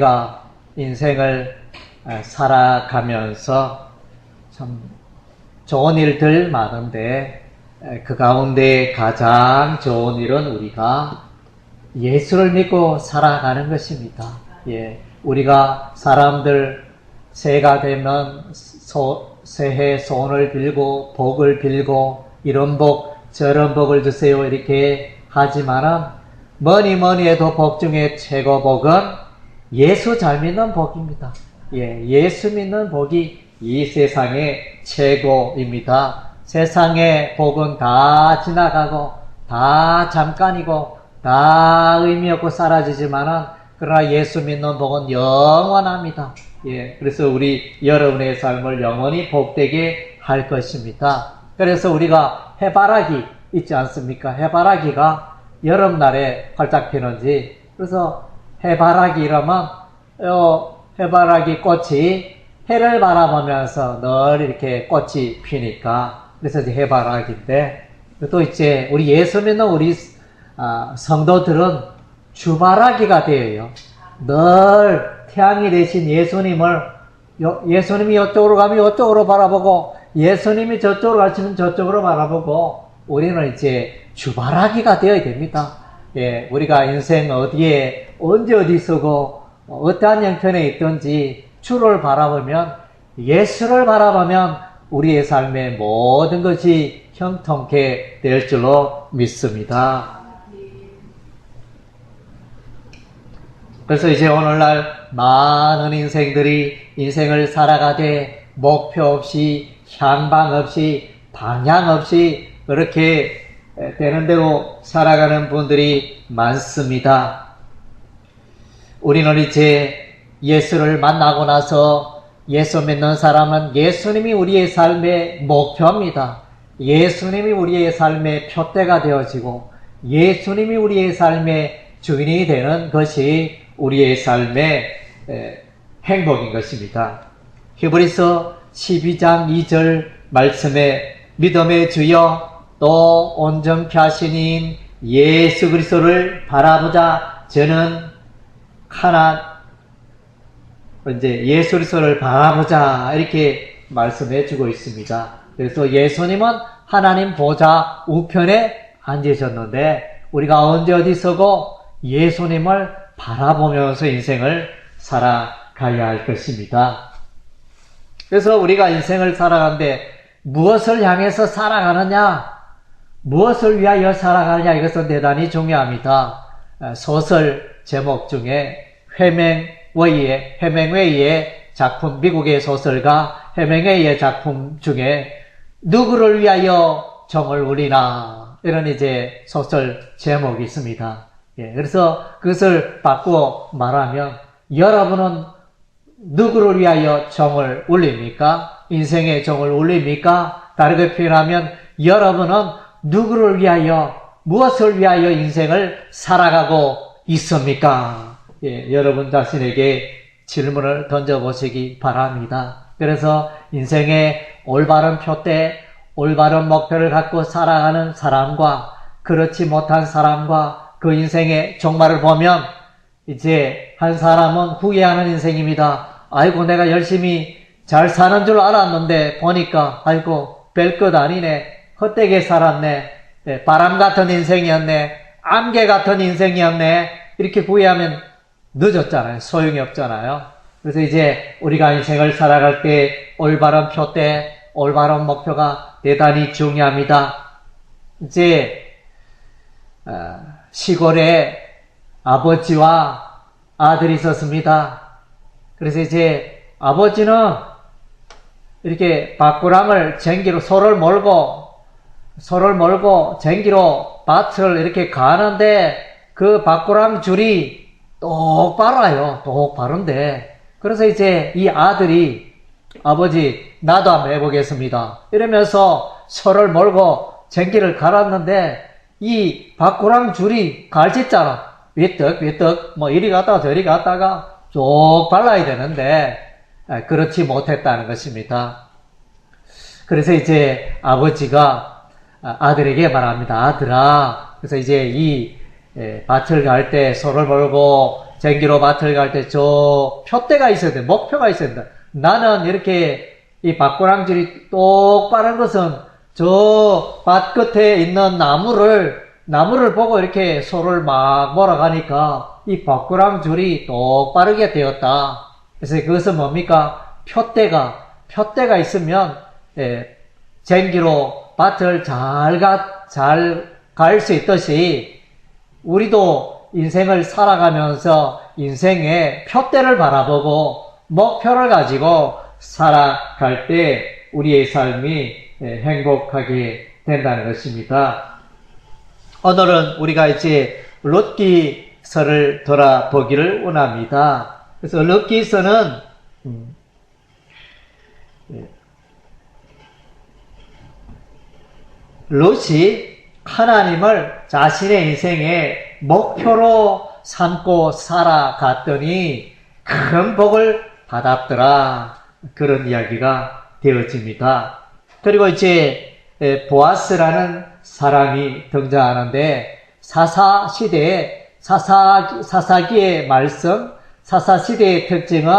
우리가 인생을 살아가면서 참 좋은 일들 많은데 그 가운데 가장 좋은 일은 우리가 예수를 믿고 살아가는 것입니다. 우리가 사람들 새해가 되면 새해 소원을 빌고 복을 빌고 이런 복 저런 복을 주세요 이렇게 하지만은 뭐니 해도 복 중에 최고 복은 예수 잘 믿는 복입니다. 예수 믿는 복이 이 세상의 최고입니다. 세상의 복은 다 지나가고 다 잠깐이고 다 의미 없고 사라지지만은 그러나 예수 믿는 복은 영원합니다. 그래서 우리 여러분의 삶을 영원히 복되게 할 것입니다. 그래서 우리가 해바라기 있지 않습니까? 해바라기가 여름날에 활짝 피는지, 그래서 해바라기 이러면 해바라기 꽃이 해를 바라보면서 늘 이렇게 꽃이 피니까 그래서 이제 해바라기인데, 또 이제 우리 예수 믿는 우리 성도들은 주바라기가 되어요. 늘 태양이 되신 예수님을 예수님이 이쪽으로 가면 이쪽으로 바라보고 예수님이 저쪽으로 가시면 저쪽으로 바라보고 우리는 이제 주바라기가 되어야 됩니다. 우리가 인생 어디에 언제 어디 서고 어떠한 형편에 있든지 주를 바라보면, 예수를 바라보면 우리의 삶의 모든 것이 형통케 될 줄로 믿습니다. 그래서 이제 오늘날 많은 인생들이 인생을 살아가되 목표 없이 향방 없이 방향 없이 그렇게 되는 대로 살아가는 분들이 많습니다. 우리는 이제 예수를 만나고 나서 예수 믿는 사람은 예수님이 우리의 삶의 목표입니다. 예수님이 우리의 삶의 표대가 되어지고 예수님이 우리의 삶의 주인이 되는 것이 우리의 삶의 행복인 것입니다. 히브리서 12장 2절 말씀에 믿음의 주여 또 온전케 하시는 예수 그리스도를 바라보자. 저는 이제 예수 그리스도를 바라보자 이렇게 말씀해 주고 있습니다. 그래서 예수님은 하나님 보좌 우편에 앉으셨는데 우리가 언제 어디 서고 예수님을 바라보면서 인생을 살아가야 할 것입니다. 그래서 우리가 인생을 살아가는데 무엇을 향해서 살아가느냐, 무엇을 위하여 살아가느냐, 이것은 대단히 중요합니다. 소설 제목 중에 헤밍웨이의 작품, 미국의 소설가 헤밍웨이의 작품 중에 누구를 위하여 정을 울리나 이런 이제 소설 제목이 있습니다. 그래서 그것을 바꾸어 말하면 여러분은 누구를 위하여 정을 울립니까? 인생의 정을 울립니까? 다르게 표현하면 여러분은 누구를 위하여, 무엇을 위하여 인생을 살아가고 있습니까? 여러분 자신에게 질문을 던져보시기 바랍니다. 그래서 인생의 올바른 표대, 올바른 목표를 갖고 살아가는 사람과 그렇지 못한 사람과 그 인생의 종말을 보면 이제 한 사람은 후회하는 인생입니다. 아이고 내가 열심히 잘 사는 줄 알았는데 보니까 아이고 별것 아니네, 헛되게 살았네, 바람 같은 인생이었네, 안개 같은 인생이었네, 이렇게 후회하면 늦었잖아요. 소용이 없잖아요. 그래서 이제 우리가 인생을 살아갈 때 올바른 표대, 올바른 목표가 대단히 중요합니다. 이제 시골에 아버지와 아들이 있었습니다. 그래서 이제 아버지는 이렇게 밭구랑을 쟁기로 소를 몰고 쟁기로 밭을 이렇게 가는데 그 밭구랑 줄이 똑바라요. 똑바른데. 그래서 이제 이 아들이 아버지 나도 한번 해보겠습니다 이러면서 소를 몰고 쟁기를 갈았는데 이 밭구랑 줄이 갈짓잖아. 위떡 뭐 이리 갔다가 저리 갔다가 쭉 발라야 되는데 그렇지 못했다는 것입니다. 그래서 이제 아버지가 아들에게 말합니다. 아들아, 그래서 이제 이 밭을 갈 때 소를 몰고 쟁기로 밭을 갈 때 저 표대가 있어야 돼. 목표가 있어야 된다. 나는 이렇게 이 밭고랑줄이 똑바른 것은 저 밭 끝에 있는 나무를 보고 이렇게 소를 막 몰아가니까 이 밭고랑줄이 똑바르게 되었다. 그래서 그것은 뭡니까? 표대가 있으면, 쟁기로 밭을 잘 갈 수 있듯이, 우리도 인생을 살아가면서 인생의 표대를 바라보고 목표를 가지고 살아갈 때 우리의 삶이 행복하게 된다는 것입니다. 오늘은 우리가 이제 룻기서를 돌아보기를 원합니다. 그래서 룻기서는 룻이 하나님을 자신의 인생의 목표로 삼고 살아갔더니 큰 복을 받았더라. 그런 이야기가 되어집니다. 그리고 이제 보아스라는 사람이 등장하는데 사사시대의 사사기의 말씀, 사사시대의 특징은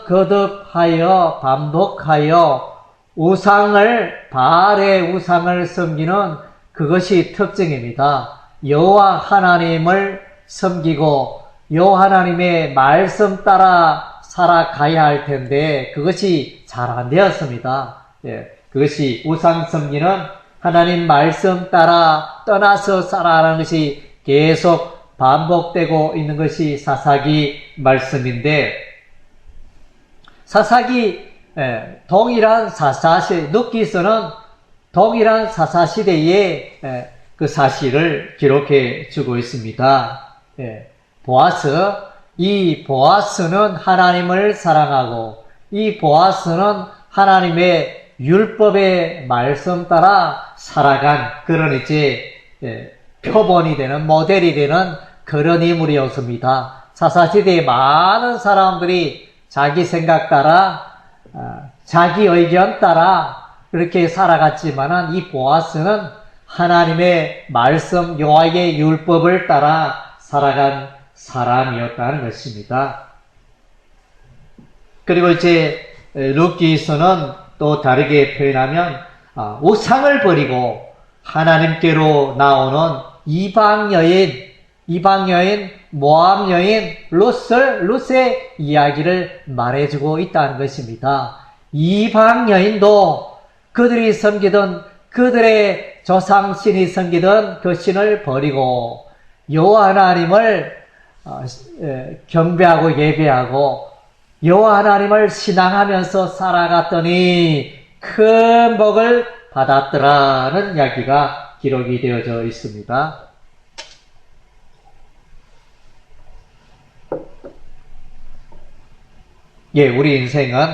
거듭하여 반복하여 바알의 우상을 섬기는 그것이 특징입니다. 여호와 하나님을 섬기고 여호와 하나님의 말씀 따라 살아가야 할 텐데 그것이 잘 안 되었습니다. 그것이 우상 섬기는 하나님 말씀 따라 떠나서 살아가는 것이 계속 반복되고 있는 것이 사사기 말씀인데, 사사기 동일한 사사시, 룻기서는 동일한 사사시대의 그 사실을 기록해 주고 있습니다. 이 보아스는 하나님을 사랑하고 이 보아스는 하나님의 율법의 말씀 따라 살아간 그런 이제 표본이 되는 모델이 되는 그런 인물이었습니다. 사사시대의 많은 사람들이 자기 생각 따라 자기 의견 따라 그렇게 살아갔지만은 이 보아스는 하나님의 말씀 여호와의 율법을 따라 살아간 사람이었다는 것입니다. 그리고 이제 룻기서는 또 다르게 표현하면 우상을 버리고 하나님께로 나오는 이방 여인 모압 여인 룻의 이야기를 말해주고 있다는 것입니다. 이방 여인도 그들이 섬기던 그들의 조상신이 섬기던 그 신을 버리고 여호와 하나님을 경배하고 예배하고 여호와 하나님을 신앙하면서 살아갔더니 큰 복을 받았더라는 이야기가 기록이 되어져 있습니다. 우리 인생은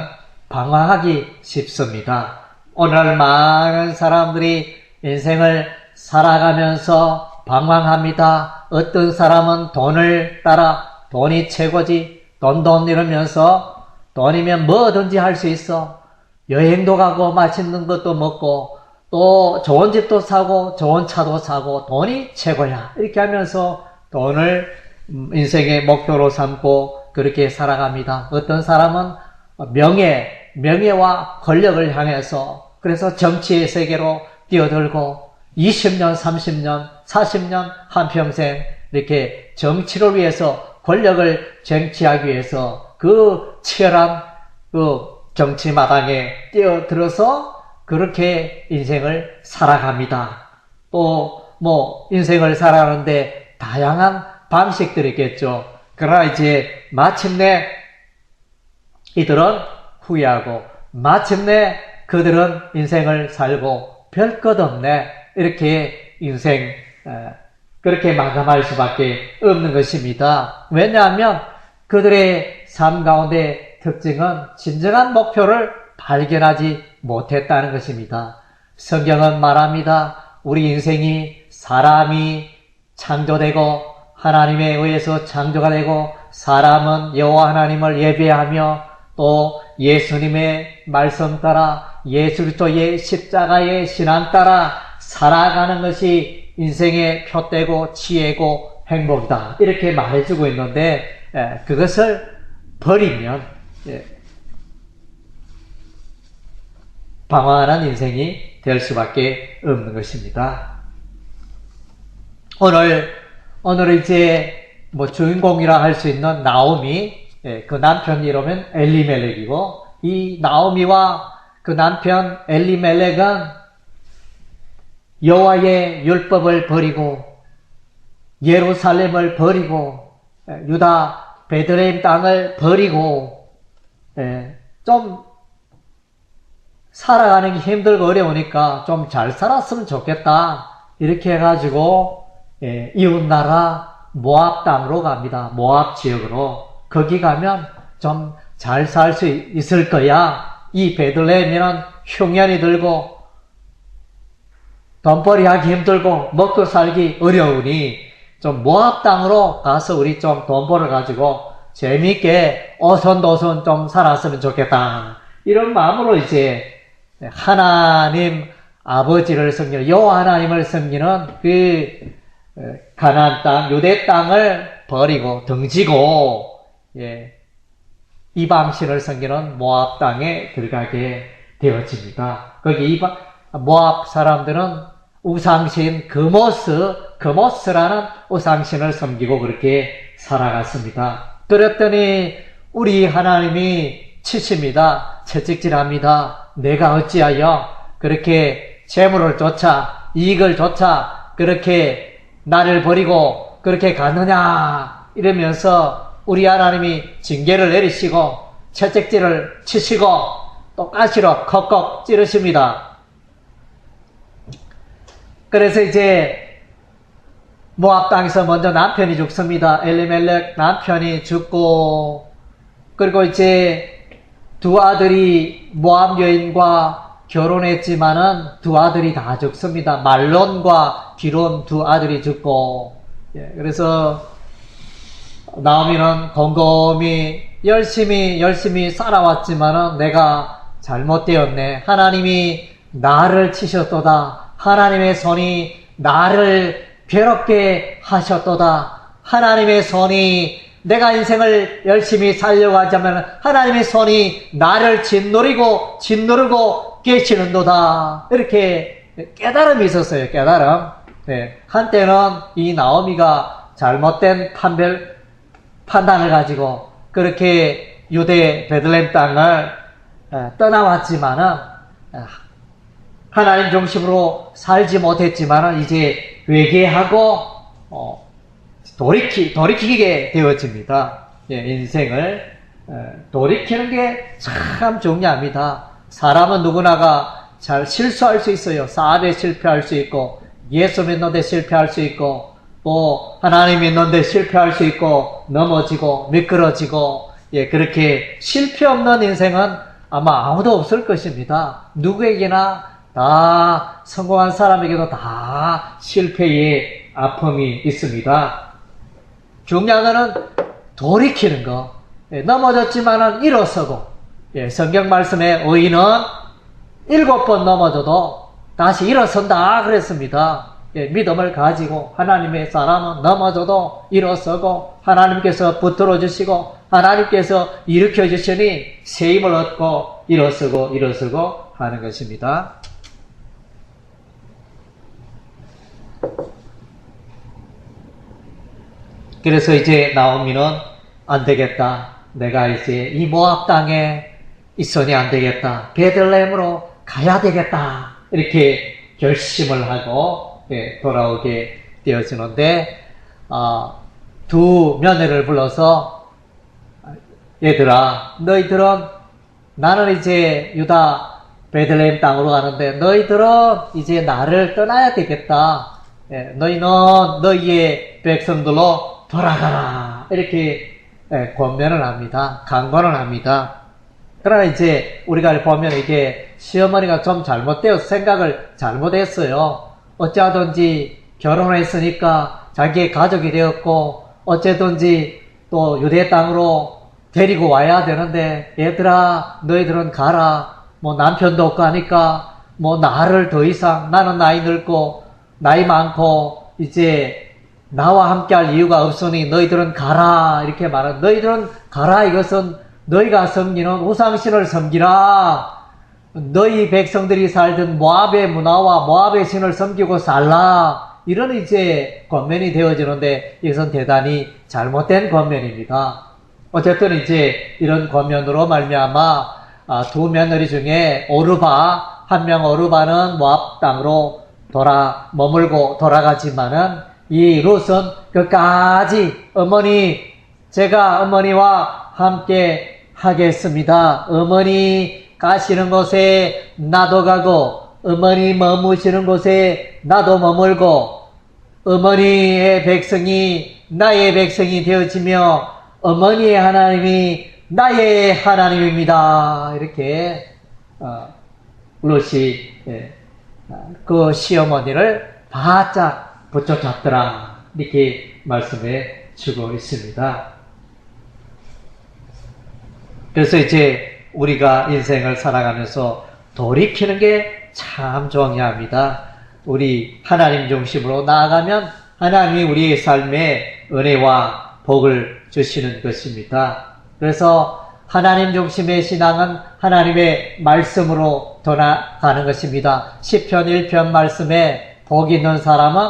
방황하기 쉽습니다. 오늘 많은 사람들이 인생을 살아가면서 방황합니다. 어떤 사람은 돈을 따라 돈이 최고지, 돈 이러면서 돈이면 뭐든지 할 수 있어. 여행도 가고 맛있는 것도 먹고 또 좋은 집도 사고 좋은 차도 사고 돈이 최고야. 이렇게 하면서 돈을 인생의 목표로 삼고 그렇게 살아갑니다. 어떤 사람은 명예와 권력을 향해서 그래서 정치의 세계로 뛰어들고 20년, 30년, 40년, 한평생 이렇게 정치를 위해서 권력을 쟁취하기 위해서 그 치열한 그 정치 마당에 뛰어들어서 그렇게 인생을 살아갑니다. 또 인생을 살아가는데 다양한 방식들이 있겠죠. 그러나 이제 마침내 이들은 후회하고 마침내 그들은 인생을 살고 별 것 없네 이렇게 인생 그렇게 마감할 수밖에 없는 것입니다. 왜냐하면 그들의 삶 가운데 특징은 진정한 목표를 발견하지 못했다는 것입니다. 성경은 말합니다. 우리 인생이 사람이 창조되고 하나님에 의해서 창조가 되고 사람은 여호와 하나님을 예배하며 또 예수님의 말씀 따라 예수 그리스도의 십자가의 신앙 따라 살아가는 것이 인생의 표대고 지혜고 행복이다. 이렇게 말해주고 있는데, 그것을 버리면, 방황하는 인생이 될 수밖에 없는 것입니다. 오늘 이제 주인공이라 할 수 있는 나오미, 그 남편 이름은 엘리멜렉이고, 이 나오미와 그 남편 엘리멜렉은 여호와의 율법을 버리고 예루살렘을 버리고 유다 베들레헴 땅을 버리고 좀 살아가는 게 힘들고 어려우니까 좀 잘 살았으면 좋겠다. 이렇게 해가지고 이웃나라 모압 땅으로 갑니다. 모압 지역으로. 거기 가면 좀 잘 살 수 있을 거야. 이 베들레헴에는 흉년이 들고 돈벌이 하기 힘들고 먹고 살기 어려우니 좀 모압 땅으로 가서 우리 좀 돈 벌어가지고 재미있게 오손도손 좀 살았으면 좋겠다. 이런 마음으로 이제 하나님 아버지를 섬기는 여호와 하나님을 섬기는 그 가나안 땅 유대 땅을 버리고 등지고 이방신을 섬기는 모압 땅에 들어가게 되어집니다. 거기 모압 사람들은 우상신 그모스라는 우상신을 섬기고 그렇게 살아갔습니다. 그랬더니 우리 하나님이 치십니다. 채찍질합니다. 내가 어찌하여 그렇게 재물을 쫓아 이익을 쫓아 그렇게 나를 버리고 그렇게 갔느냐 이러면서 우리 하나님이 징계를 내리시고 채찍질을 치시고 또 가시로 컥컥 찌르십니다. 그래서 이제 모압 땅에서 먼저 남편이 죽습니다. 엘리멜렉 남편이 죽고 그리고 이제 두 아들이 모압 여인과 결혼했지만은 두 아들이 다 죽습니다. 말론과 기론 두 아들이 죽고 그래서 나오미는 곰곰이 열심히 살아왔지만은 내가 잘못되었네. 하나님이 나를 치셨도다. 하나님의 손이 나를 괴롭게 하셨도다. 하나님의 손이 내가 인생을 열심히 살려고 하자면 하나님의 손이 나를 짓누르고 계시는도다. 이렇게 깨달음이 있었어요. 깨달음. 한때는 이 나오미가 잘못된 판단을 가지고 그렇게 유대 베들레헴 땅을 떠나왔지만은 하나님 중심으로 살지 못했지만은 이제 회개하고 돌이키게 되어집니다. 인생을 돌이키는 게 참 중요합니다. 사람은 누구나가 잘 실수할 수 있어요. 사업에 실패할 수 있고 예수 믿는데 실패할 수 있고 또 하나님 믿는데 실패할 수 있고 넘어지고 미끄러지고 그렇게 실패 없는 인생은 아마 아무도 없을 것입니다. 누구에게나 다 성공한 사람에게도 다 실패의 아픔이 있습니다. 중요한 거는 돌이키는 거. 넘어졌지만은 일어서고 성경 말씀에 의인은 7번 넘어져도 다시 일어선다 그랬습니다. 믿음을 가지고 하나님의 사람은 넘어져도 일어서고 하나님께서 붙들어 주시고 하나님께서 일으켜 주시니 새 힘을 얻고 일어서고 하는 것입니다. 그래서 이제 나오미는 안 되겠다. 내가 이제 이 모압 땅에 있으니 안 되겠다. 베들레헴으로 가야 되겠다. 이렇게 결심을 하고 돌아오게 되어지는데 두 며느리를 불러서 얘들아 너희들은 나는 이제 유다 베들레헴 땅으로 가는데 너희들은 이제 나를 떠나야 되겠다. 너희는 너희의 백성들로 돌아가라. 이렇게 권면을 합니다. 강권을 합니다. 그러나 이제 우리가 보면 이게 시어머니가 좀 생각을 잘못했어요. 어찌하든지 결혼했으니까 자기의 가족이 되었고 어쨌든지 또 유대 땅으로 데리고 와야 되는데 얘들아 너희들은 가라. 뭐 남편도 없고 하니까 뭐 나를 더 이상 나는 나이 늙고 나이 많고 이제 나와 함께할 이유가 없으니 너희들은 가라 이렇게 말한 너희들은 가라 이것은 너희가 섬기는 우상신을 섬기라. 너희 백성들이 살던 모압의 문화와 모압의 신을 섬기고 살라. 이런 이제 권면이 되어지는데 이것은 대단히 잘못된 권면입니다. 어쨌든 이제 이런 권면으로 말미암아 두 며느리 중에 오르바, 한 명 오르바는 모압 땅으로 머물고 돌아가지만은 이 룻은 끝까지 제가 어머니와 함께 하겠습니다. 어머니 가시는 곳에 나도 가고 어머니 머무시는 곳에 나도 머물고 어머니의 백성이 나의 백성이 되어지며 어머니의 하나님이 나의 하나님입니다. 이렇게 룻이 그 시어머니를 바짝 붙여잡더라. 이렇게 말씀해 주고 있습니다. 그래서 이제 우리가 인생을 살아가면서 돌이키는 게 참 중요합니다. 우리 하나님 중심으로 나아가면 하나님이 우리의 삶에 은혜와 복을 주시는 것입니다. 그래서 하나님 중심의 신앙은 하나님의 말씀으로 돌아가는 것입니다. 시편 1편 말씀에 복 있는 사람은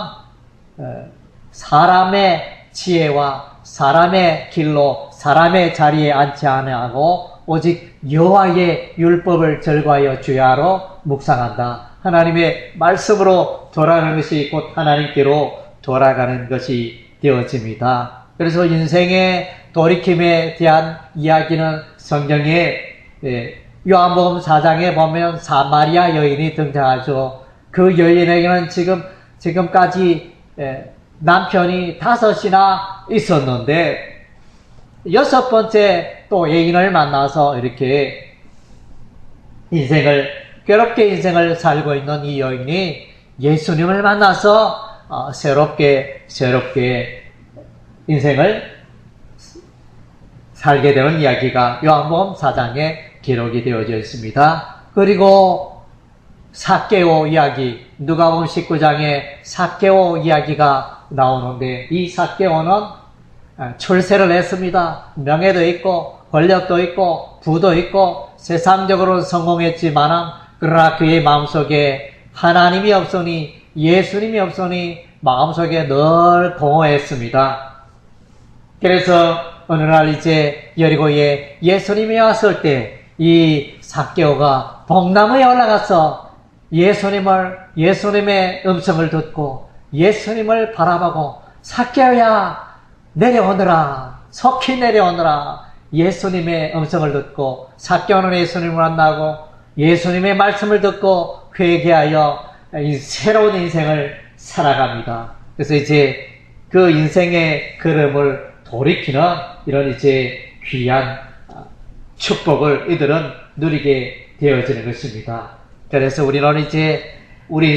사람의 지혜와 사람의 길로 사람의 자리에 앉지 아니하고 오직 여호와의 율법을 절거하여 주야로 묵상한다. 하나님의 말씀으로 돌아가는 것이 곧 하나님께로 돌아가는 것이 되어집니다. 그래서 인생의 돌이킴에 대한 이야기는 성경에 요한복음 4장에 보면 사마리아 여인이 등장하죠. 그 여인에게는 지금까지 남편이 5이나 있었는데 6번째 또 애인을 만나서 이렇게 괴롭게 인생을 살고 있는 이 여인이 예수님을 만나서 새롭게 인생을 살게 되는 이야기가 요한복음 4장에 기록이 되어져 있습니다. 그리고 삭개오 이야기, 누가복음 19장에 삭개오 이야기가 나오는데 이 삭개오는 출세를 했습니다. 명예도 있고 권력도 있고 부도 있고 세상적으로는 성공했지만 그러나 그의 마음속에 하나님이 없으니 예수님이 없으니 마음속에 늘 공허했습니다. 그래서 어느 날 이제 여리고에 예수님이 왔을 때 이 삭개오가 뽕나무에 올라가서 예수님의 음성을 듣고 예수님을 바라보고 삭개오야 내려오너라, 속히 내려오너라. 예수님의 음성을 듣고 삭개오는 예수님을 만나고 예수님의 말씀을 듣고 회개하여 새로운 인생을 살아갑니다. 그래서 이제 그 인생의 걸음을 돌이키는 이런 이제 귀한 축복을 이들은 누리게 되어지는 것입니다. 그래서 우리는 이제 우리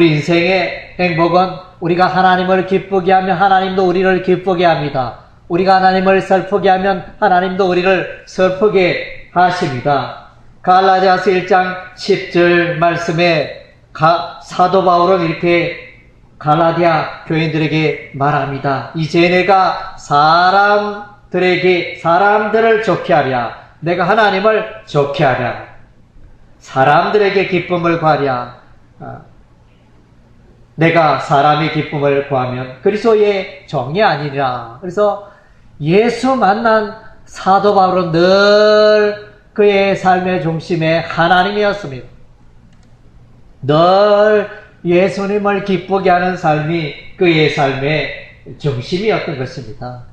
인생의 행복은 우리가 하나님을 기쁘게 하면 하나님도 우리를 기쁘게 합니다. 우리가 하나님을 슬프게 하면 하나님도 우리를 슬프게 하십니다. 갈라디아서 1장 10절 말씀에 사도 바울은 이렇게 갈라디아 교인들에게 말합니다. 이제 내가 사람들을 좋게 하랴. 내가 하나님을 좋게 하랴. 사람들에게 기쁨을 구하랴. 내가 사람의 기쁨을 구하면 그리스도의 종이 아니라. 그래서 예수 만난 사도 바울은 늘 그의 삶의 중심에 하나님이었습니다. 늘 예수님을 기쁘게 하는 삶이 그의 삶의 중심이었던 것입니다.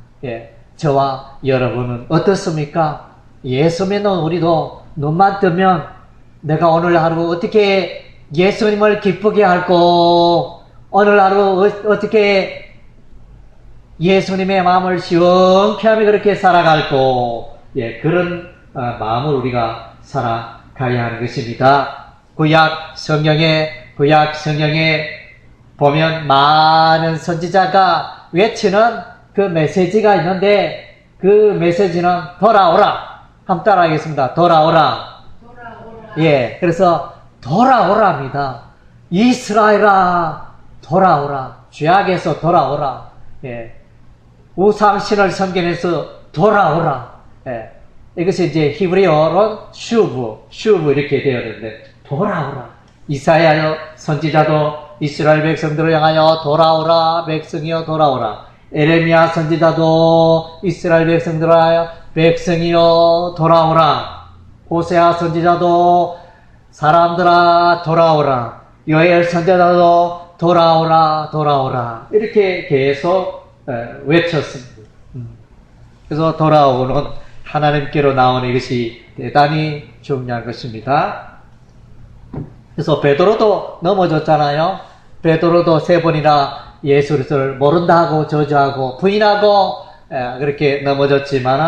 저와 여러분은 어떻습니까? 예수 믿는 우리도 눈만 뜨면 내가 오늘 하루 어떻게 예수님을 기쁘게 할고, 오늘 하루 어떻게 예수님의 마음을 시원케 그렇게 살아갈고, 그런 마음을 우리가 살아가야 하는 것입니다. 구약 성경에 보면 많은 선지자가 외치는 그 메시지가 있는데 그 메시지는 돌아오라. 한번 따라하겠습니다. 돌아오라. 그래서 돌아오라입니다. 이스라엘아 돌아오라. 죄악에서 돌아오라. 예. 우상신을 섬기면서 돌아오라. 예. 이것이 이제 히브리어로 슈브 이렇게 되어 있는데 돌아오라. 이사야 선지자도 이스라엘 백성들을 향하여 돌아오라 백성이여 돌아오라. 에레미야 선지자도 이스라엘 백성들을 향하여 백성이여 돌아오라. 호세아 선지자도 사람들아 돌아오라. 요엘 선지자도 돌아오라 이렇게 계속 외쳤습니다. 그래서 돌아오는 하나님께로 나오는 이것이 대단히 중요한 것입니다. 그래서 베드로도 넘어졌잖아요. 베드로도 3번이나 예수 그리스도를 모른다 하고 저주하고 부인하고 그렇게 넘어졌지만은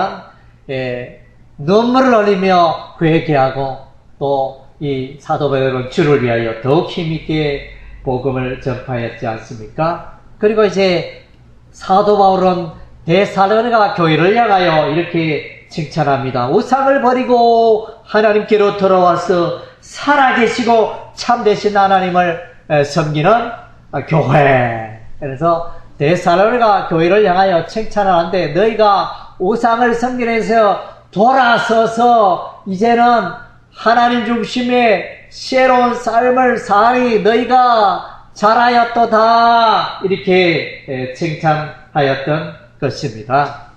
눈물을 흘리며 회개하고 또 이 사도 베드로는 주를 위하여 더욱 힘있게 복음을 전파했지 않습니까? 그리고 이제 사도 바울은 데살로니가 교회를 향하여 이렇게 칭찬합니다. 우상을 버리고 하나님께로 돌아와서 살아계시고 참되신 하나님을 섬기는 교회. 그래서 데살로니가 교회를 향하여 칭찬을 하는데 너희가 우상을 섬기면서 돌아서서 이제는 하나님 중심의 새로운 삶을 사니 너희가 잘하였도다 이렇게 칭찬하였던 것입니다.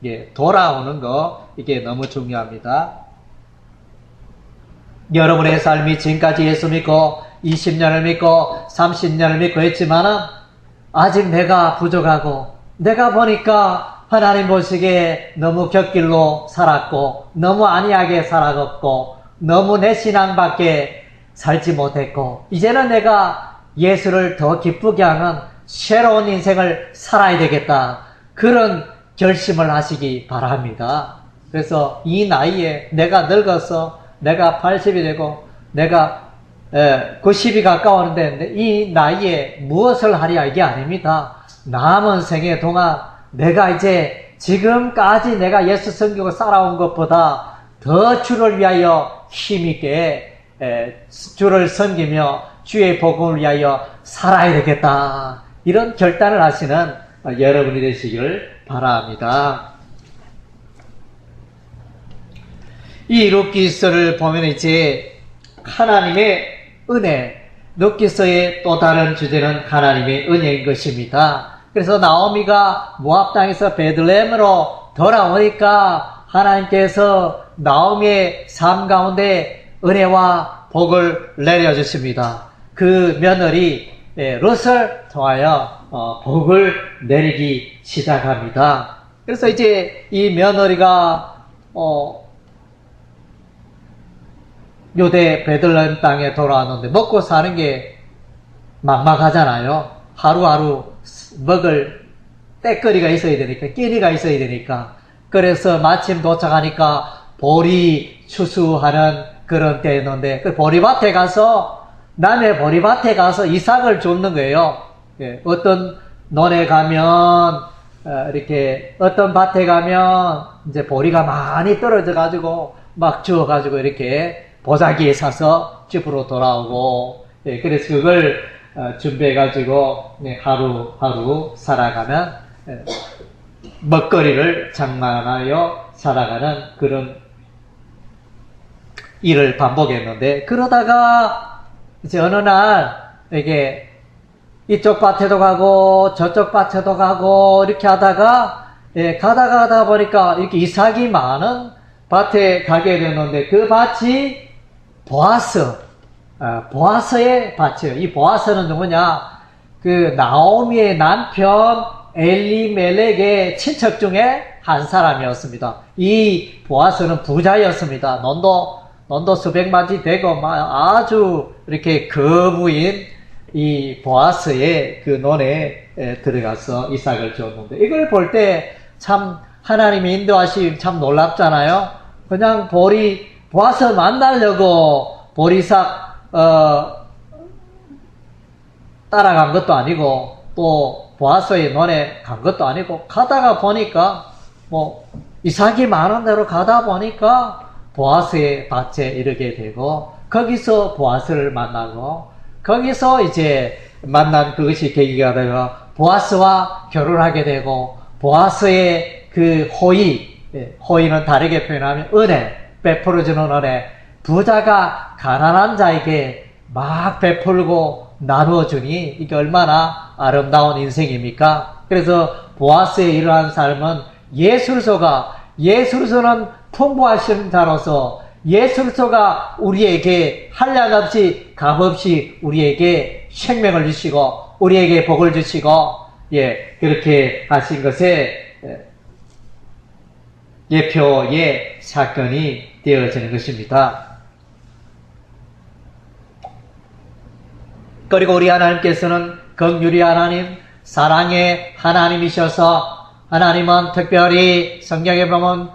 예, 돌아오는 거 이게 너무 중요합니다. 여러분의 삶이 지금까지 예수 믿고 20년을 믿고 30년을 믿고 했지만은 아직 내가 부족하고 내가 보니까 하나님 보시기에 너무 곁길로 살았고 너무 안이하게 살아갔고 너무 내 신앙밖에 살지 못했고 이제는 내가 예수를 더 기쁘게 하는 새로운 인생을 살아야 되겠다. 그런 결심을 하시기 바랍니다. 그래서 이 나이에 내가 늙어서 내가 80이 되고 내가 90이 가까웠는데 이 나이에 무엇을 하랴 이게 아닙니다. 남은 생애 동안 내가 이제 지금까지 내가 예수 섬기고 살아온 것보다 더 주를 위하여 힘있게 주를 섬기며 주의 복음을 위하여 살아야 되겠다. 이런 결단을 하시는 여러분이 되시기를 바랍니다. 이 룻기서를 보면 이제 하나님의 은혜, 룻기서의 또 다른 주제는 하나님의 은혜인 것입니다. 그래서 나오미가 모압 땅에서 베들레헴으로 돌아오니까 하나님께서 나오미의 삶 가운데 은혜와 복을 내려주십니다. 그 며느리 룻을 통하여 복을 내리기 시작합니다. 그래서 이제 이 며느리가 유대 베들레헴 땅에 돌아왔는데 먹고 사는 게 막막하잖아요. 하루하루 먹을 때거리가 있어야 되니까, 끼니가 있어야 되니까. 그래서 마침 도착하니까 보리 추수하는 그런 때였는데 그 보리밭에 가서 남의 보리밭에 가서 이삭을 줍는 거예요. 어떤 논에 가면 이렇게 어떤 밭에 가면 이제 보리가 많이 떨어져 가지고 막 주워 가지고 이렇게 보자기에 사서 집으로 돌아오고 그래서 그걸 준비해 가지고 하루하루 살아가면 먹거리를 장만하여 살아가는 그런 일을 반복했는데 그러다가 이제 어느 날 이게 이쪽 밭에도 가고 저쪽 밭에도 가고 이렇게 하다가 가다 보니까 이렇게 이삭이 많은 밭에 가게 됐는데 그 밭이 보아스의 밭이에요. 이 보아스는 누구냐? 그 나오미의 남편 엘리멜렉의 친척 중에 한 사람이었습니다. 이 보아스는 부자였습니다. 논도 수백만 지 되고 아주 이렇게 거부인 이 보아스의 그 논에 들어가서 이삭을 줬는데 이걸 볼 때 참 하나님의 인도하심 참 놀랍잖아요. 그냥 보아스 만나려고 보리삭 따라간 것도 아니고 또 보아스의 논에 간 것도 아니고 가다가 보니까 이삭이 많은 대로 가다 보니까 보아스의 밭에 이르게 되고 거기서 보아스를 만나고 거기서 이제 만난 그것이 계기가 되어 보아스와 결혼하게 되고, 보아스의 그 호의는 다르게 표현하면 은혜, 베풀어주는 은혜, 부자가 가난한 자에게 막 베풀고 나누어주니 이게 얼마나 아름다운 인생입니까? 그래서 보아스의 이러한 삶은 예술서는 풍부하신 자로서 예술서가 우리에게 한량없이 값없이 우리에게 생명을 주시고 우리에게 복을 주시고 그렇게 하신 것에 예표의 사건이 되어지는 것입니다. 그리고 우리 하나님께서는 긍휼의 하나님, 사랑의 하나님이셔서 하나님은 특별히 성경에 보면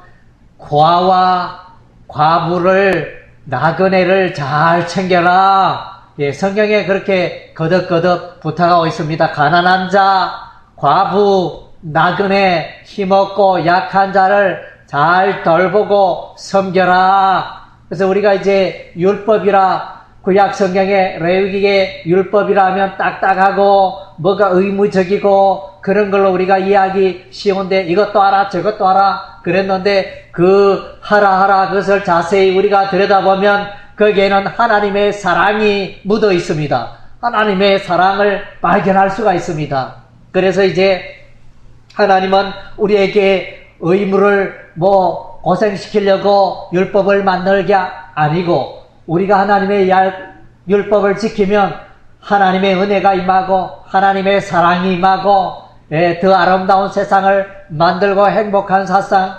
과부를 나그네를 잘 챙겨라. 성경에 그렇게 거듭거듭 부탁하고 있습니다. 가난한 자, 과부, 나그네, 힘없고 약한 자를 잘 돌보고 섬겨라. 그래서 우리가 이제 율법이라 구약 성경에 레위기의 율법이라 하면 딱딱하고 뭐가 의무적이고 그런 걸로 우리가 이해하기 쉬운데 이것도 하라 저것도 하라 그랬는데 그 하라 그것을 자세히 우리가 들여다보면 거기에는 하나님의 사랑이 묻어 있습니다. 하나님의 사랑을 발견할 수가 있습니다. 그래서 이제 하나님은 우리에게 의무를 고생시키려고 율법을 만들게 아니고 우리가 하나님의 율법을 지키면 하나님의 은혜가 임하고 하나님의 사랑이 임하고 더 아름다운 세상을 만들고 행복한 세상,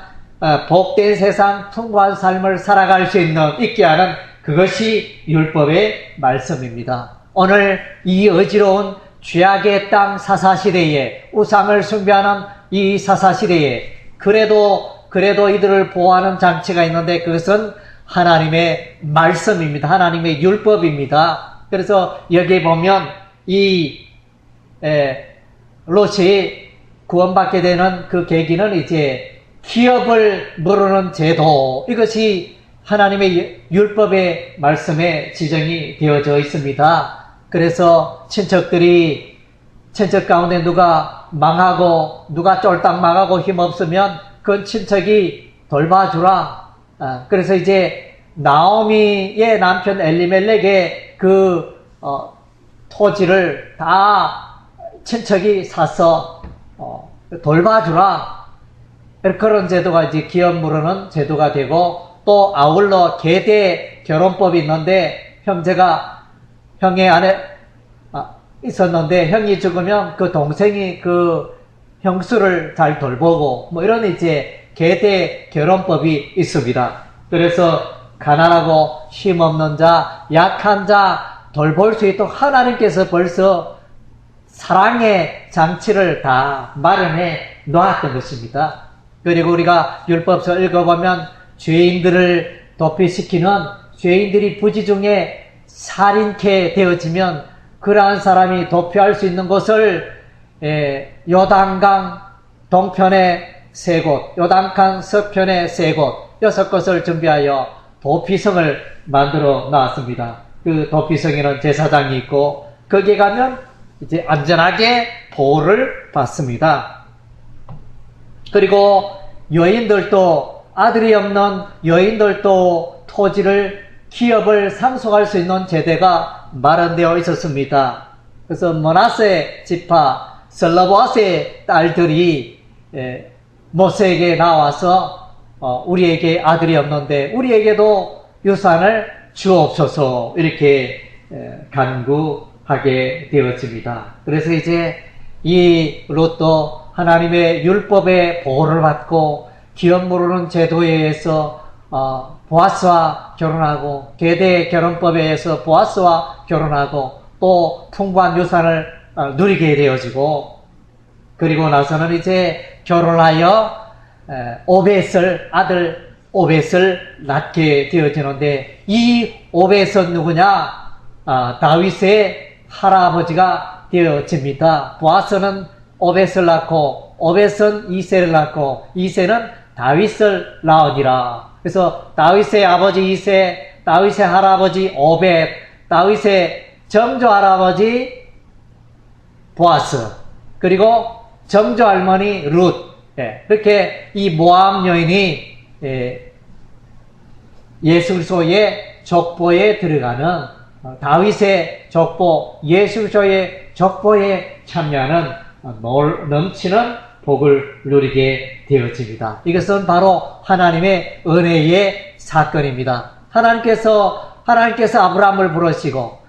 복된 세상, 풍부한 삶을 살아갈 수 있게 하는 그것이 율법의 말씀입니다. 오늘 이 어지러운 죄악의 땅 사사시대에 우상을 숭배하는 이 사사시대에 그래도 이들을 보호하는 장치가 있는데 그것은 하나님의 말씀입니다. 하나님의 율법입니다. 그래서 여기 보면 롯이 구원받게 되는 그 계기는 이제 기업을 모르는 제도, 이것이 하나님의 율법의 말씀에 지정이 되어져 있습니다. 그래서 친척 가운데 누가 망하고 누가 쫄딱 망하고 힘없으면 그 친척이 돌봐주라. 그래서 이제 나오미의 남편 엘리멜렉의 그 토지를 다 친척이 사서 돌봐주라. 그런 제도가 이제 기업 물으는 제도가 되고 또 아울러 계대 결혼법이 있는데 형의 안에 있었는데 형이 죽으면 그 동생이 그 형수를 잘 돌보고 이런 이제 계대 결혼법이 있습니다. 그래서 가난하고 힘없는 자, 약한 자 돌볼 수 있도록 하나님께서 벌써 사랑의 장치를 다 마련해 놓았던 것입니다. 그리고 우리가 율법서 읽어보면 죄인들을 도피시키는 죄인들이 부지 중에 살인케 되어지면 그러한 사람이 도피할 수 있는 곳을 요단강 동편에 3곳, 요단강 서편에 3곳, 6곳을 준비하여 도피성을 만들어 놨습니다. 그 도피성에는 제사장이 있고 거기에 가면 이제 안전하게 보호를 받습니다. 그리고 여인들도 아들이 없는 여인들도 토지를 기업을 상속할 수 있는 제도가 마련되어 있었습니다. 그래서 므낫세 지파 슬로보아스의 딸들이 모세에게 나와서 우리에게 아들이 없는데 우리에게도 유산을 주옵소서 이렇게 간구하게 되었습니다. 그래서 이제 이 롯도 하나님의 율법의 보호를 받고 기업 모르는 제도에 의해서 보아스와 결혼하고 계대 결혼법에 의해서 보아스와 결혼하고 또 풍부한 유산을 누리게 되어지고 그리고 나서는 이제 결혼하여 아들 오벳을 낳게 되어지는데 이 오벳은 누구냐? 다윗의 할아버지가 되어집니다. 보아스는 오벳을 낳고 오벳은 이새를 낳고 이새는 다윗을 낳으니라. 그래서 다윗의 아버지 이새, 다윗의 할아버지 오벳, 다윗의 정조 할아버지 보아스, 그리고 정조 할머니 룻, 이렇게 이 모압 여인이 예수 그리스도의 족보에 들어가는 다윗의 족보, 예수 그리스도의 족보에 참여하는 넘치는 복을 누리게 되어집니다. 이것은 바로 하나님의 은혜의 사건입니다. 하나님께서 아브라함을 부르시고,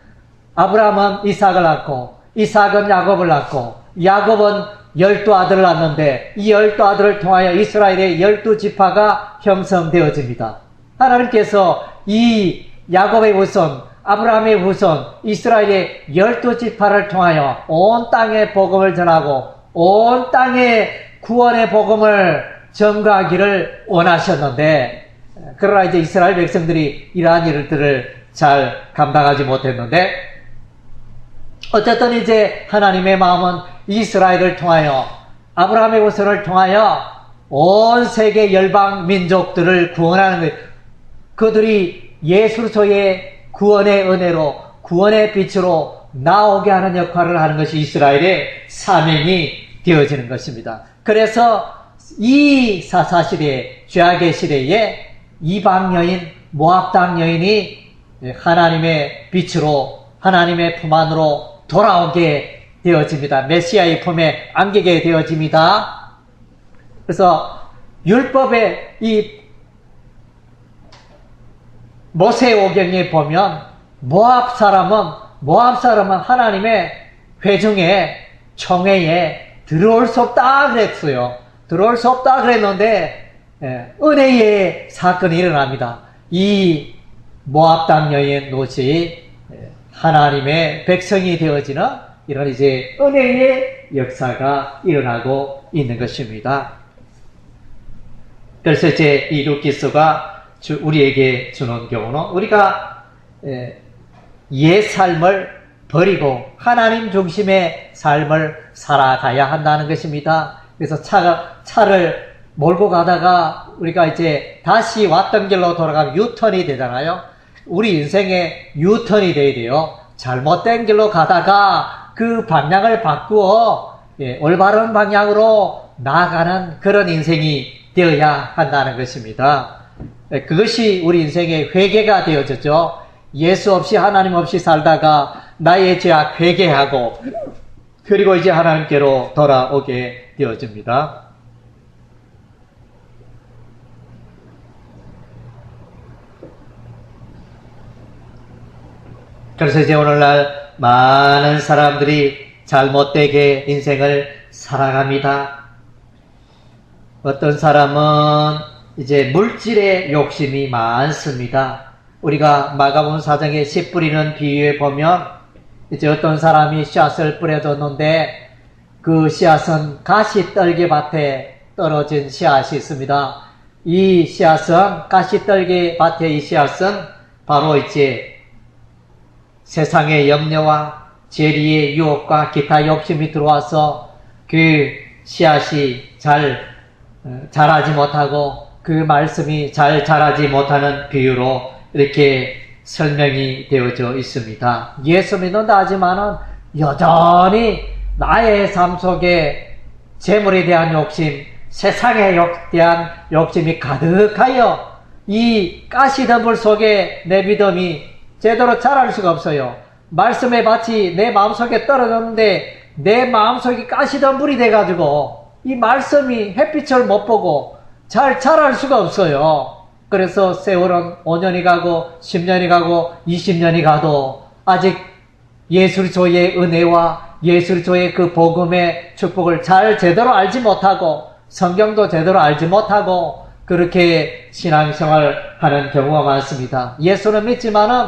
아브라함은 이삭을 낳고, 이삭은 야곱을 낳고, 야곱은 12아들을 낳는데, 이 12아들을 통하여 이스라엘의 12지파가 형성되어집니다. 하나님께서 이 야곱의 후손, 아브라함의 후손, 이스라엘의 12지파를 통하여 온 땅에 복음을 전하고 온 땅에 구원의 복음을 전가하기를 원하셨는데, 그러나 이제 이스라엘 백성들이 이러한 일들을 잘 감당하지 못했는데, 어쨌든 이제 하나님의 마음은 이스라엘을 통하여, 아브라함의 후손을 통하여 온 세계 열방 민족들을 구원하는 거예요. 그들이 예수 그리스도의 구원의 은혜로, 구원의 빛으로 나오게 하는 역할을 하는 것이 이스라엘의 사명이 되어지는 것입니다. 그래서 이 사사시대에, 죄악의 시대에 이방 여인, 모압 땅 여인이 하나님의 빛으로, 하나님의 품 안으로 돌아오게 되어집니다. 메시아의 품에 안기게 되어집니다. 그래서 율법의 이 모세오경에 보면 모압 사람은 하나님의 회중에, 총회에 들어올 수 없다 그랬어요. 들어올 수 없다 그랬는데 은혜의 사건이 일어납니다. 이 모압 땅 여인 롯이 하나님의 백성이 되어지는 이런 이제 은혜의 역사가 일어나고 있는 것입니다. 그래서 이제 이 룻기서가 우리에게 주는 경우는 우리가 옛 삶을 버리고 하나님 중심의 삶을 살아가야 한다는 것입니다. 그래서 차를 몰고 가다가 우리가 이제 다시 왔던 길로 돌아가면 유턴이 되잖아요. 우리 인생에 유턴이 돼야 돼요. 잘못된 길로 가다가 그 방향을 바꾸어 올바른 방향으로 나아가는 그런 인생이 되어야 한다는 것입니다. 그것이 우리 인생의 회개가 되어졌죠. 예수 없이, 하나님 없이 살다가 나의 죄악 회개하고 그리고 이제 하나님께로 돌아오게 되어집니다. 그래서 이제 오늘날 많은 사람들이 잘못되게 인생을 살아갑니다. 어떤 사람은 이제 물질의 욕심이 많습니다. 우리가 마가복음 4장의 씨 뿌리는 비유에 보면 이제 어떤 사람이 씨앗을 뿌려줬는데 그 씨앗은 가시떨기밭에 떨어진 씨앗이 있습니다. 이 씨앗은, 가시떨기밭의 이 씨앗은 바로 이제 세상의 염려와 재리의 유혹과 기타 욕심이 들어와서 그 씨앗이 잘 자라지 못하고 그 말씀이 잘 자라지 못하는 비유로 이렇게 설명이 되어져 있습니다. 예수 믿는다 하지만은 여전히 나의 삶 속에 재물에 대한 욕심, 세상에 대한 욕심이 가득하여 이 가시덤불 속에 내 믿음이 제대로 자랄 수가 없어요. 말씀의 밭이 내 마음속에 떨어졌는데 내 마음속이 가시덤불이 돼가지고 이 말씀이 햇빛을 못 보고 잘 자랄 수가 없어요. 그래서 세월은 5년이 가고 10년이 가고 20년이 가도 아직 예수 그리스도의 은혜와 예수 그리스도의 그 복음의 축복을 잘 제대로 알지 못하고 성경도 제대로 알지 못하고 그렇게 신앙생활 하는 경우가 많습니다. 예수는 믿지만은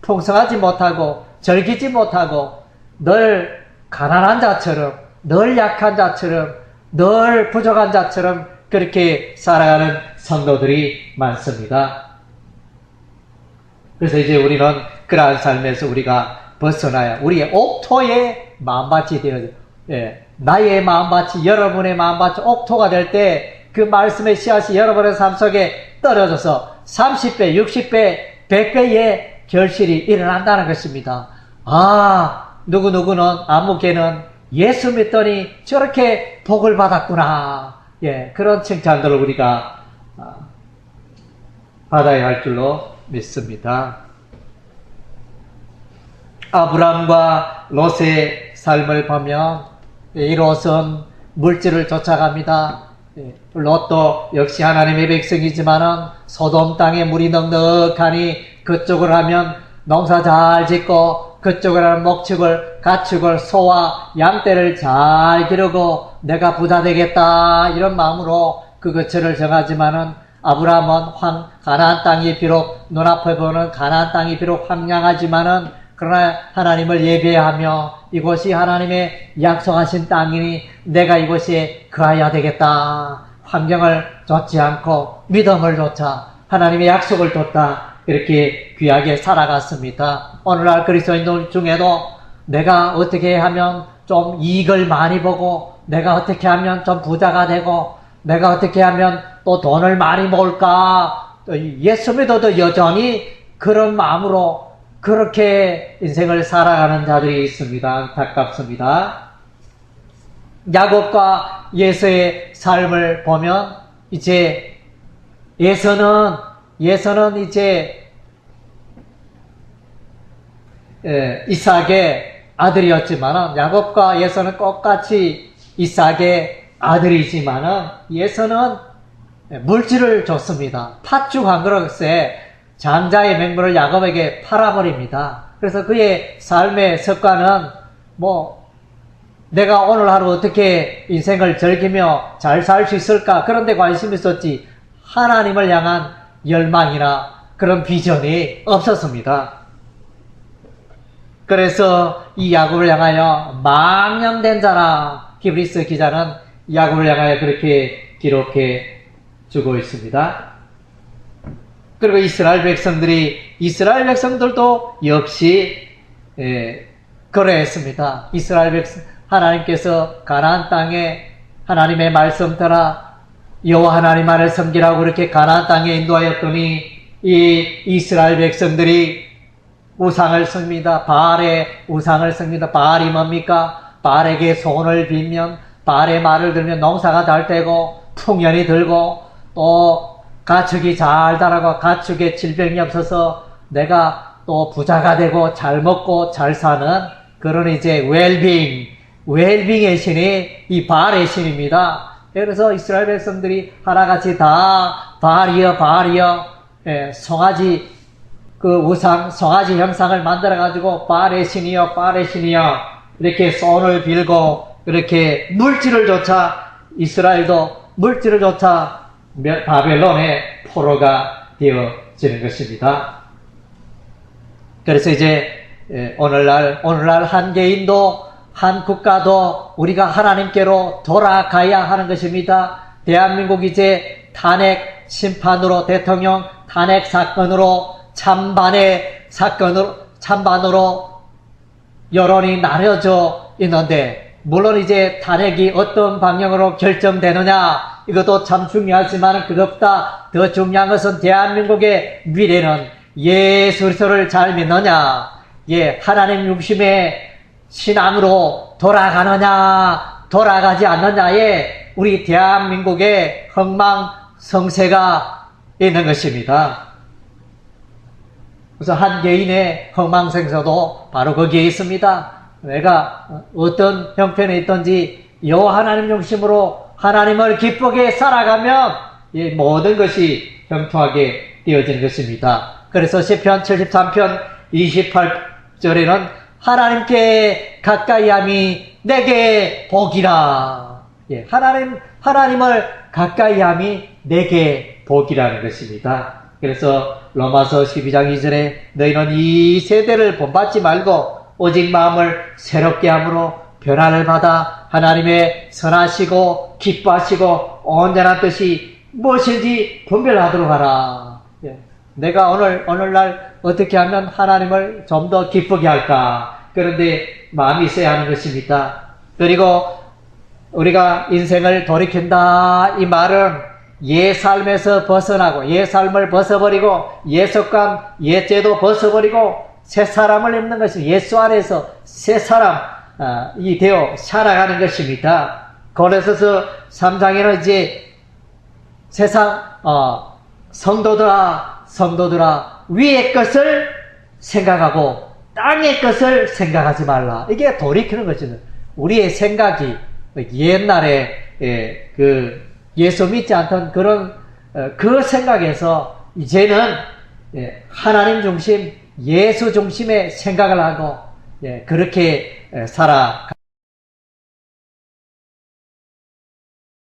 풍성하지 못하고 절기지 못하고 늘 가난한 자처럼, 늘 약한 자처럼, 늘 부족한 자처럼 그렇게 살아가는 성도들이 많습니다. 그래서 이제 우리는 그러한 삶에서 우리가 벗어나야 우리의 옥토의 마음밭이 되어져. 나의 마음밭이, 여러분의 마음밭이 옥토가 될 때 그 말씀의 씨앗이 여러분의 삶 속에 떨어져서 30배, 60배, 100배의 결실이 일어난다는 것입니다. 누구누구는, 아무 개는 예수 믿더니 저렇게 복을 받았구나. 예, 그런 칭찬들을 우리가 받아야 할 줄로 믿습니다. 아브람과 롯의 삶을 보면 이 롯은 물질을 쫓아갑니다. 롯도 역시 하나님의 백성이지만은 소돔 땅에 물이 넉넉하니 그쪽을 하면 농사 잘 짓고 그쪽을 하면 목축을 가축을 소와 양떼를 잘 기르고 내가 부자 되겠다 이런 마음으로 그 거처를 정하지만은 아브라함은 가나안 땅이 비록 눈앞에 보는 가나안 땅이 비록 황량하지만은 그러나 하나님을 예배하며 이곳이 하나님의 약속하신 땅이니 내가 이곳에 거해야 되겠다. 환경을 좇지 않고 믿음을 좇아 하나님의 약속을 좇다. 이렇게 귀하게 살아갔습니다. 오늘날 그리스도인들 중에도 내가 어떻게 하면 좀 이익을 많이 보고 내가 어떻게 하면 좀 부자가 되고 내가 어떻게 하면 또 돈을 많이 모을까 예수 믿어도 여전히 그런 마음으로 그렇게 인생을 살아가는 자들이 있습니다. 안타깝습니다. 야곱과 예서의 삶을 보면 이제 예서는 이제 이삭의 아들이었지만은 야곱과 예서는 똑같이 이삭의 아들이지만은 예서는 물질을 줬습니다. 팥죽 한 그릇에 장자의 맹물을 야곱에게 팔아버립니다. 그래서 그의 삶의 습관은 내가 오늘 하루 어떻게 인생을 즐기며 잘 살 수 있을까 그런 데 관심이 있었지 하나님을 향한 열망이나 그런 비전이 없었습니다. 그래서 이 야곱을 향하여 망령된 자라 히브리서 기자는 야곱을 향하여 그렇게 기록해 주고 있습니다. 그리고 이스라엘 백성들도 역시 그러했습니다. 이스라엘 백성 하나님께서 가나안 땅에 하나님의 말씀 따라 여호와 하나님만을 섬기라고 그렇게 가나안 땅에 인도하였더니 이 이스라엘 백성들이 우상을 섬깁니다. 바알의 우상을 섬깁니다. 바알이 뭡니까? 바알에게 소원을 빌면 바알의 말을 들면 농사가 잘 되고 풍년이 들고 또 가축이 잘 자라고 가축에 질병이 없어서 내가 또 부자가 되고 잘 먹고 잘 사는 그런 이제 웰빙의 신이 이 바알의 신입니다. 그래서 이스라엘 백성들이 하나같이 다 바알이여 송아지 그 우상 송아지 형상을 만들어 가지고 바알의 신이여 이렇게 손을 빌고 이렇게 물질을 쫓아 이스라엘도 물질을 쫓아 바벨론의 포로가 되어지는 것입니다. 그래서 이제 오늘날 한 개인도 한 국가도 우리가 하나님께로 돌아가야 하는 것입니다. 대한민국 이제 탄핵 심판으로 대통령 탄핵 사건으로 찬반으로 여론이 나뉘어져 있는데 물론 이제 탄핵이 어떤 방향으로 결정되느냐 이것도 참 중요하지만 그것보다 더 중요한 것은 대한민국의 미래는 예수 그리스도를 잘 믿느냐 하나님 중심의 신앙으로 돌아가느냐 돌아가지 않느냐에 우리 대한민국의 흥망성쇠가 있는 것입니다. 그래서 한 개인의 흥망성쇠도 바로 거기에 있습니다. 내가 어떤 형편에 있든지 여호와 하나님 중심으로 하나님을 기쁘게 살아가면 이 모든 것이 형통하게 되어지는 것입니다. 그래서 시편 73편 28절에는 하나님께 가까이함이 내게 복이라. 하나님을 가까이함이 내게 복이라는 것입니다. 그래서 로마서 12장 2절에 너희는 이 세대를 본받지 말고 오직 마음을 새롭게 함으로 변화를 받아 하나님의 선하시고 기뻐하시고 온전한 뜻이 무엇인지 분별하도록 하라. 내가 오늘날 어떻게 하면 하나님을 좀 더 기쁘게 할까? 그런데 마음이 있어야 하는 것입니다. 그리고 우리가 인생을 돌이킨다 이 말은 옛 삶에서 벗어나고 옛 삶을 벗어버리고 옛 습관, 옛 제도 벗어버리고 새 사람을 입는 것이 예수 안에서 새 사람 이 되어 살아가는 것입니다. 고린도서 3장에는 이제 세상 성도들아 위의 것을 생각하고 땅의 것을 생각하지 말라. 이게 돌이키는 것이죠. 우리의 생각이 옛날에 예수 믿지 않던 그런 그 생각에서 이제는 하나님 중심, 예수 중심의 생각을 하고 그렇게 살아.